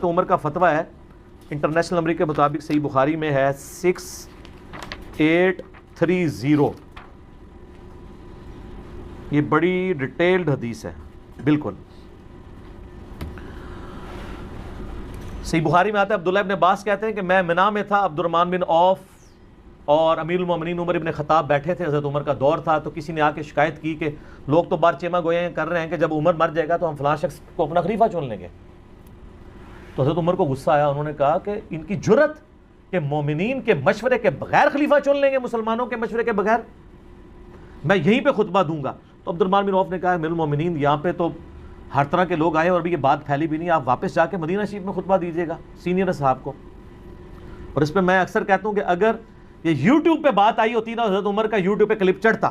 عمر کا فتویٰ ہے انٹرنیشنل نمبر کے مطابق صحیح بخاری میں ہے 6830. یہ بڑی ڈیٹیلڈ حدیث ہے بالکل. صحیح بخاری میں آتا ہے عبداللہ ابن عباس کہتے ہیں کہ میں منا میں تھا, عبد الرحمن بن عوف اور امیر المومنین عمر ابن خطاب بیٹھے تھے, حضرت عمر کا دور تھا, تو کسی نے آ کے شکایت کی کہ لوگ تو بار چیما گوئے کر رہے ہیں کہ جب عمر مر جائے گا تو ہم فلاں شخص کو اپنا خلیفہ چن لیں گے. تو حضرت عمر کو غصہ آیا, انہوں نے کہا کہ ان کی جرت کہ مومنین کے مشورے کے بغیر خلیفہ چن لیں گے, مسلمانوں کے مشورے کے بغیر, میں یہیں پہ خطبہ دوں گا. تو عبد الرحمن بن عوف نے کہا امیر المومنین یہاں پہ تو ہر طرح کے لوگ آئے اور ابھی یہ بات پھیلی بھی نہیں, آپ واپس جا کے مدینہ شریف میں خطبہ دیجیے گا سینئر صاحب کو. اور اس پہ میں اکثر کہتا ہوں کہ اگر یہ یوٹیوب پہ بات آئی ہوتی نا, حضرت عمر کا یوٹیوب پہ کلپ چڑھتا,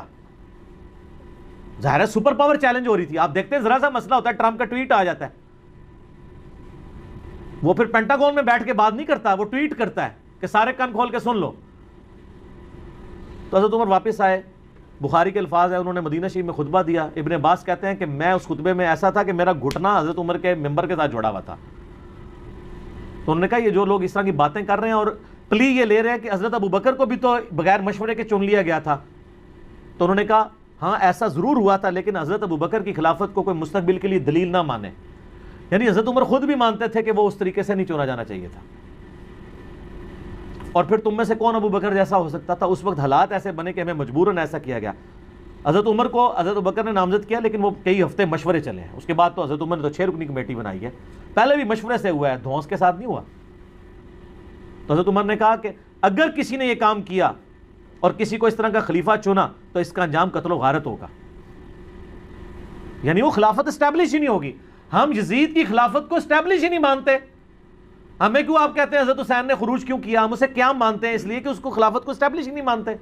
ظاہر ہے سپر پاور چیلنج ہو رہی تھی. آپ دیکھتے ہیں ذرا سا مسئلہ ہوتا ہے, ٹرمپ کا ٹویٹ آ جاتا ہے, وہ پھر پینٹاگون میں بیٹھ کے بات نہیں کرتا, وہ ٹویٹ کرتا ہے کہ سارے کان کھول کے سن لو. تو حضرت عمر واپس آئے, بخاری کے الفاظ ہیں, انہوں نے مدینہ شریف میں خطبہ دیا. ابن عباس کہتے ہیں کہ میں اس خطبے میں ایسا تھا کہ میرا گھٹنا حضرت عمر کے ممبر کے ساتھ جڑا ہوا تھا. تو انہوں نے کہا یہ جو لوگ اس طرح کی باتیں کر رہے ہیں اور پلی یہ لے رہے ہیں کہ حضرت ابو بکر کو بھی تو بغیر مشورے کے چن لیا گیا تھا, تو انہوں نے کہا ہاں ایسا ضرور ہوا تھا, لیکن حضرت ابو بکر کی خلافت کو کوئی مستقبل کے لیے دلیل نہ مانے. یعنی حضرت عمر خود بھی مانتے تھے کہ وہ اس طریقے سے نہیں چنا جانا چاہیے تھا. اور پھر تم میں سے کون ابو بکر جیسا ہو سکتا تھا؟ اس وقت حالات ایسے بنے کہ ہمیں مجبوراً ایسا کیا گیا. حضرت عمر کو حضرت ابو بکر نے نامزد کیا, لیکن وہ کئی ہفتے مشورے چلے ہیں. اس کے بعد تو حضرت عمر نے تو 6 رکنی کمیٹی بنائی ہے, پہلے بھی مشورے سے ہوا ہے, دھونس کے ساتھ نہیں ہوا. تو حضرت عمر نے کہا کہ اگر کسی نے یہ کام کیا اور کسی کو اس طرح کا خلیفہ چنا تو اس کا انجام قتل و غارت ہوگا. یعنی وہ خلافت اسٹیبلش ہی نہیں ہوگی. ہم یزید کی خلافت کو اسٹیبلش ہی نہیں مانتے. ہمیں کیوں آپ کہتے ہیں حضرت حسین نے خروج کیوں کیا؟ ہم اسے کیا مانتے ہیں؟ اس لیے کہ اس کو خلافت کو اسٹیبلش ہی نہیں مانتے.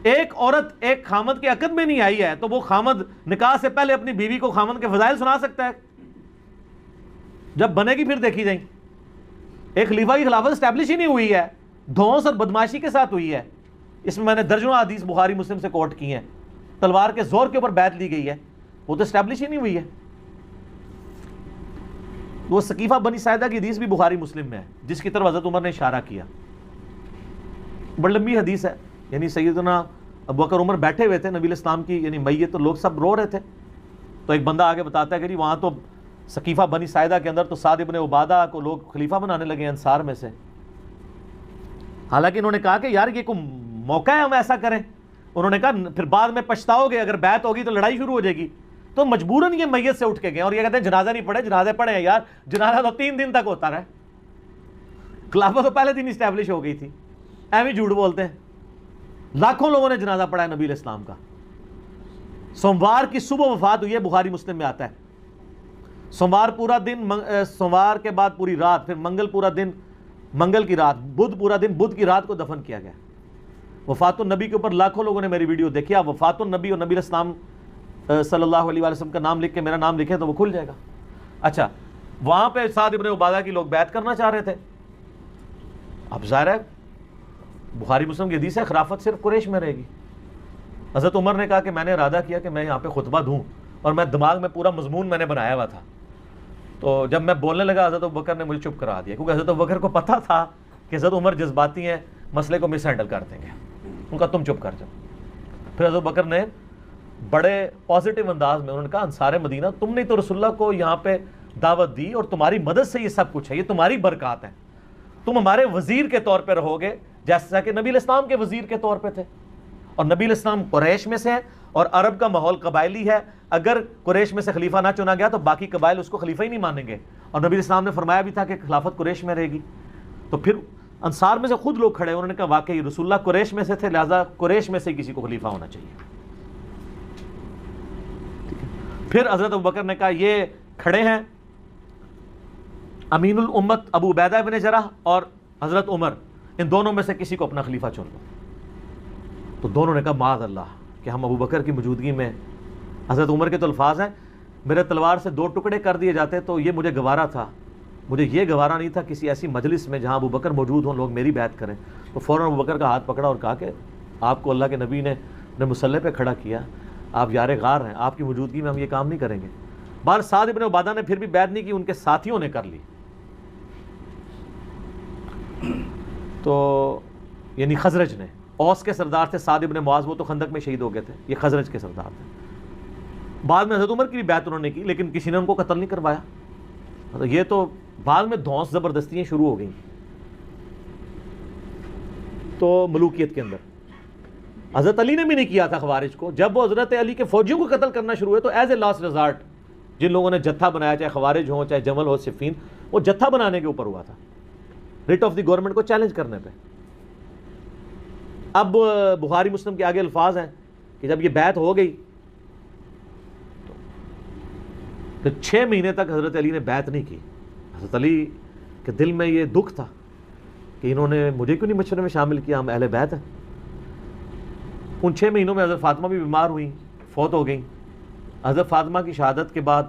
ایک عورت ایک خامد کے عقد میں نہیں آئی ہے تو وہ خامد نکاح سے پہلے اپنی بیوی کو خامد کے فضائل سنا سکتا ہے؟ جب بنے گی پھر دیکھی جائیں. ایک خلیفہ کی خلافت اسٹیبلش ہی نہیں ہوئی ہے, دھونس اور بدماشی کے ساتھ ہوئی ہے. اس میں میں نے درجنوں حدیث بخاری مسلم سے کوٹ کی ہیں, تلوار کے زور کے اوپر بیعت لی گئی ہے, وہ تو اسٹیبلش ہی نہیں ہوئی ہے. وہ سقیفہ بنی ساعدہ کی حدیث بھی بخاری مسلم میں ہے, جس کی طرف حضرت عمر نے اشارہ کیا. بڑی لمبی حدیث ہے. یعنی سیدنا ابو بکر عمر بیٹھے ہوئے تھے, نبی اسلام کی یعنی میت, تو لوگ سب رو رہے تھے. تو ایک بندہ آگے بتاتا ہے کہ جی وہاں تو سقیفہ بنی ساعدہ کے اندر تو سعد ابن عبادہ کو لوگ خلیفہ بنانے لگے انصار میں سے. حالانکہ انہوں نے کہا کہ یار یہ کوئی موقع ہے ہم ایسا کریں. انہوں نے کہا پھر بعد میں پچھتاؤ گے, اگر بیعت ہوگی تو لڑائی شروع ہو جائے گی. تو مجبوراً یہ میت سے اٹھ کے گئے اور یہ کہتے ہیں جنازہ نہیں پڑھے. جنازے پڑھے ہیں یار, جنازہ تو 3 دن تک ہوتا رہا. خلافت تو پہلے دن اسٹیبلش ہو گئی تھی. ایویں جھوٹ بولتے ہیں. لاکھوں لوگوں نے جنازہ پڑھا ہے نبی اسلام کا. سوموار کی صبح وفات ہوئی ہے, بخاری مسلم میں آتا ہے. سوموار پورا دن, سوموار کے بعد پوری رات, پھر منگل پورا دن, منگل کی رات, بدھ پورا دن, بدھ کی رات کو دفن کیا گیا. وفات النبی کے اوپر لاکھوں لوگوں نے میری ویڈیو دیکھی. آپ وفات النبی اور نبی اسلام صلی اللہ علیہ وسلم کا نام لکھ کے میرا نام لکھیں تو وہ کھل جائے گا. اچھا, وہاں پہ سعد ابن عبادہ کی لوگ بیعت کرنا چاہ رہے تھے. اب ظاہر ہے بخاری مسلم کی حدیث ہے خلافت صرف قریش میں رہے گی. حضرت عمر نے کہا کہ میں نے ارادہ کیا کہ میں یہاں پہ خطبہ دوں, اور میں دماغ میں پورا مضمون میں نے بنایا ہوا تھا. تو جب میں بولنے لگا حضرت ابو بکر نے مجھے چپ کرا دیا, کیونکہ حضرت ابو بکر کو پتا تھا کہ حضرت عمر جذباتی ہیں, مسئلے کو مس ہینڈل کر دیں گے. ان کا تم چپ کر جاؤ. پھر حضرت ابو بکر نے بڑے پازیٹیو انداز میں انہوں نے کہا انصار مدینہ, تم نے تو رسول اللہ کو یہاں پہ دعوت دی اور تمہاری مدد سے یہ سب کچھ ہے, یہ تمہاری برکات ہیں. تم ہمارے وزیر کے طور پہ رہو گے جیسا کہ نبی الاسلام کے وزیر کے طور پہ تھے. اور نبی الاسلام قریش میں سے ہے اور عرب کا ماحول قبائلی ہے. اگر قریش میں سے خلیفہ نہ چنا گیا تو باقی قبائل اس کو خلیفہ ہی نہیں مانیں گے. اور نبی الاسلام نے فرمایا بھی تھا کہ خلافت قریش میں رہے گی. تو پھر انصار میں سے خود لوگ کھڑے, انہوں نے کہا واقعی رسول اللہ قریش میں سے تھے, لہٰذا قریش میں سے کسی کو خلیفہ ہونا چاہیے. پھر حضرت ابوبکر نے کہا یہ کھڑے ہیں امین الامت ابو عبیدہ بن جرح اور حضرت عمر, ان دونوں میں سے کسی کو اپنا خلیفہ چن لو. تو دونوں نے کہا معاذ اللہ کہ ہم ابو بکر کی موجودگی میں. حضرت عمر کے تو الفاظ ہیں میرے تلوار سے 2 ٹکڑے کر دیے جاتے تو یہ مجھے گوارا تھا, مجھے یہ گوارا نہیں تھا کسی ایسی مجلس میں جہاں ابو بکر موجود ہوں, لوگ میری بیعت کریں. تو فوراً ابو بکر کا ہاتھ پکڑا اور کہا کہ آپ کو اللہ کے نبی نے مصلی پہ کھڑا کیا, آپ یار غار ہیں, آپ کی موجودگی میں ہم یہ کام نہیں کریں گے. بار سعد ابن عبادہ نے پھر بھی بیعت نہیں کی, ان کے ساتھیوں نے کر لی. تو یعنی خزرج نے، اوس کے سردار تھے سعد ابن معاذ، وہ تو خندق میں شہید ہو گئے تھے، یہ خزرج کے سردار تھے. بعد میں حضرت عمر کی بھی بیعت انہوں نے کی، لیکن کسی نے ان کو قتل نہیں کروایا. یہ تو بعد میں دھونس زبردستیاں شروع ہو گئیں تو ملوکیت کے اندر. حضرت علی نے بھی نہیں کیا تھا خوارج کو. جب وہ حضرت علی کے فوجیوں کو قتل کرنا شروع ہوئے تو ایز اے لاسٹ ریزارٹ جن لوگوں نے جتھا بنایا، چاہے خوارج ہوں چاہے جمل ہو صفین، وہ جتھا بنانے کے اوپر ہوا تھا ریٹ آف دی گورنمنٹ کو چیلنج کرنے پہ. اب بخاری مسلم کے آگے الفاظ ہیں کہ جب یہ بیعت ہو گئی تو 6 مہینے تک حضرت علی نے بیعت نہیں کی. حضرت علی کے دل میں یہ دکھ تھا کہ انہوں نے مجھے کیوں نہیں مشورے میں شامل کیا، ہم اہل بیعت ہیں. ان 6 مہینوں میں حضرت فاطمہ بھی بیمار ہوئیں، فوت ہو گئیں. حضرت فاطمہ کی شہادت کے بعد،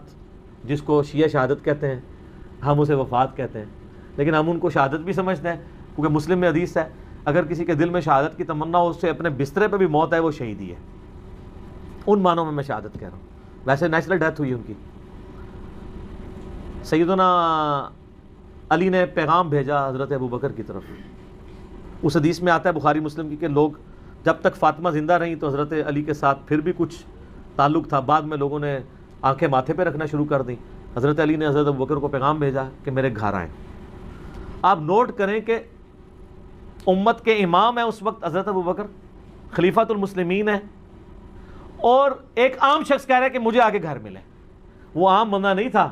جس کو شیعہ شہادت کہتے ہیں، ہم اسے وفات کہتے ہیں، لیکن ہم ان کو شہادت بھی سمجھتے ہیں کیونکہ مسلم میں حدیث ہے اگر کسی کے دل میں شہادت کی تمنا ہو، اس سے اپنے بسترے پہ بھی موت ہے وہ شہیدی ہے. ان معنوں میں شہادت کہہ رہا ہوں، ویسے نیچرل ڈیتھ ہوئی ان کی. سیدنا علی نے پیغام بھیجا حضرت ابوبکر کی طرف. اس حدیث میں آتا ہے بخاری مسلم کی کہ لوگ جب تک فاطمہ زندہ رہیں تو حضرت علی کے ساتھ پھر بھی کچھ تعلق تھا، بعد میں لوگوں نے آنکھیں ماتھے پہ رکھنا شروع کر دیں. حضرت علی نے حضرت ابوبکر کو پیغام بھیجا کہ میرے گھر آئیں. آپ نوٹ کریں کہ امت کے امام ہیں اس وقت حضرت ابوبکر، خلیفۃ المسلمین ہیں، اور ایک عام شخص کہہ رہا ہے کہ مجھے آگے گھر ملے. وہ عام بندہ نہیں تھا.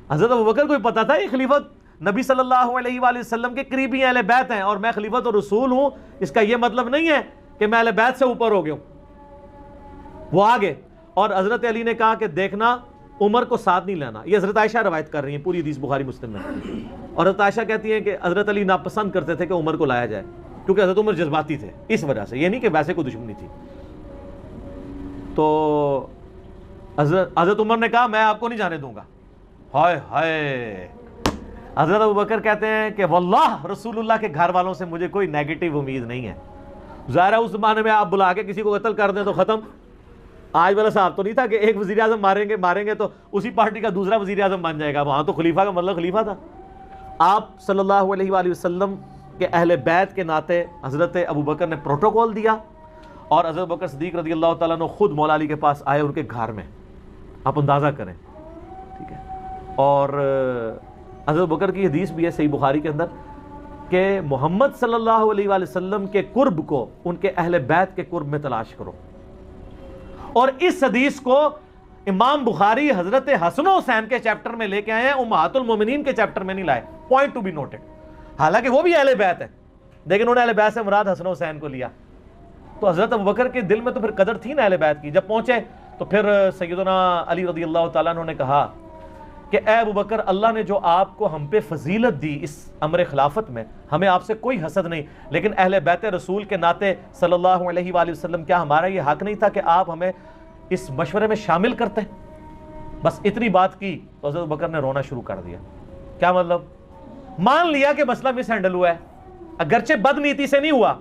حضرت ابوبکر کو بھی پتا تھا یہ خلیفت نبی صلی اللہ علیہ وآلہ وسلم کے قریبی اہل بیت ہیں اور میں خلیفت اور رسول ہوں. اس کا یہ مطلب نہیں ہے کہ میں اہل بیت سے اوپر ہو گیا ہوں. وہ آگے، اور حضرت علی نے کہا کہ دیکھنا عمر کو ساتھ نہیں لینا. یہ حضرت عائشہ روایت کر رہی ہیں، پوری حدیث بخاری مسلم میں. اور حضرت عائشہ کہتی ہیں کہ حضرت علی ناپسند کرتے تھے کہ عمر کو لایا جائے کیونکہ حضرت عمر جذباتی تھے اس وجہ سے، یہ نہیں کہ ویسے کوئی دشمنی تھی. تو حضرت عمر نے کہا میں آپ کو نہیں جانے دوں گا. ہائے ہائے. حضرت ابوبکر کہتے ہیں کہ واللہ رسول اللہ کے گھر والوں سے مجھے کوئی نیگیٹو امید نہیں ہے. ظاہر ہے اس زمانے میں آپ بلا کے کسی کو قتل کر دیں تو ختم. آج والا صاحب تو نہیں تھا کہ ایک وزیر اعظم ماریں گے تو اسی پارٹی کا دوسرا وزیر اعظم بن جائے گا. وہاں تو خلیفہ کا مطلب خلیفہ تھا. آپ صلی اللہ علیہ وآلہ وسلم کے اہل بیت کے ناطے حضرت ابوبکر نے پروٹوکول دیا اور حضرت ابوبکر صدیق رضی اللہ تعالیٰ عنہ خود مولا علی کے پاس آئے ان کے گھر میں. آپ اندازہ کریں، ٹھیک ہے. اور حضرت ابوبکر کی حدیث بھی ہے صحیح بخاری کے اندر کہ محمد صلی اللہ علیہ وآلہ وسلم کے قرب کو ان کے اہل بیت کے قرب میں تلاش کرو. اور اس حدیث کو امام بخاری حضرت حسن و حسین کے چیپٹر میں لے کے آئے ہیں، امہات المومنین کے چیپٹر میں نہیں لائے. Point to be noted. حالانکہ وہ بھی اہل بیت ہے لیکن انہوں نے اہل بیت سے مراد حسن و حسین کو لیا. تو حضرت ابوبکر کے دل میں تو پھر قدر تھی نا اہل بیت کی. جب پہنچے تو پھر سیدنا علی رضی اللہ تعالیٰ عنہ نے کہا کہ اے ابوبکر، اللہ نے جو آپ کو ہم پہ فضیلت دی اس امر خلافت میں، ہمیں آپ سے کوئی حسد نہیں، لیکن اہل بیت رسول کے ناطے صلی اللہ علیہ وآلہ وسلم کیا ہمارا یہ حق نہیں تھا کہ آپ ہمیں اس مشورے میں شامل کرتے؟ بس اتنی بات کی تو حضرت ابوبکر نے رونا شروع کر دیا. کیا مطلب؟ مان لیا کہ مسئلہ مس ہینڈل ہوا ہے، اگرچہ بد نیتی سے نہیں ہوا،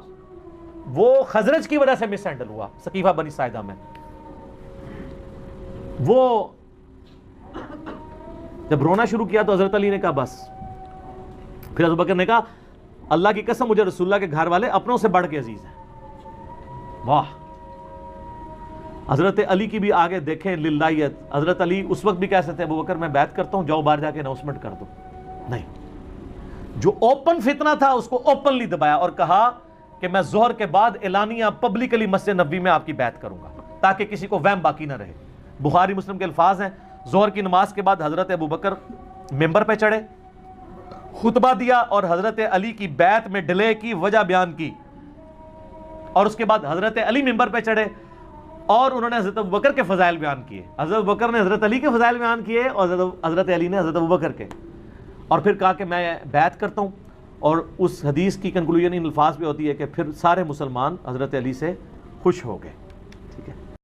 وہ خزرج کی وجہ سے مس ہینڈل ہوا سقیفہ بنی ساعدہ میں. وہ جب رونا شروع کیا تو حضرت علی نے کہا بس. پھر حضرت بکر نے کہا اللہ کی قسم مجھے رسول اللہ کے گھر والے اپنوں سے بڑھ کے عزیز ہیں. واہ. حضرت علی کی بھی آگے دیکھیں للہیت. حضرت علی اس وقت بھی کہہ سکتے ابو بکر میں بیعت کرتا ہوں، جاؤ باہر جا کے اناؤنسمنٹ کر دو. نہیں، جو اوپن فتنہ تھا اس کو اوپنلی دبایا اور کہا کہ میں ظہر کے بعد اعلانیہ پبلکلی مسجد نبوی میں آپ کی بیعت کروں گا تاکہ کسی کو وہم باقی نہ رہے. بخاری مسلم کے الفاظ ہیں، ظہر کی نماز کے بعد حضرت ابوبکر ممبر پہ چڑھے، خطبہ دیا اور حضرت علی کی بیعت میں ڈیلے کی وجہ بیان کی. اور اس کے بعد حضرت علی ممبر پہ چڑھے اور انہوں نے حضرت ابوبکر کے فضائل بیان کیے. حضرت ابوبکر نے حضرت علی کے فضائل بیان کیے اور حضرت علی نے حضرت ابوبکر کے. اور پھر کہا کہ میں بیعت کرتا ہوں. اور اس حدیث کی کنکلوژن ان الفاظ پہ ہوتی ہے کہ پھر سارے مسلمان حضرت علی سے خوش ہو گئے. ٹھیک ہے.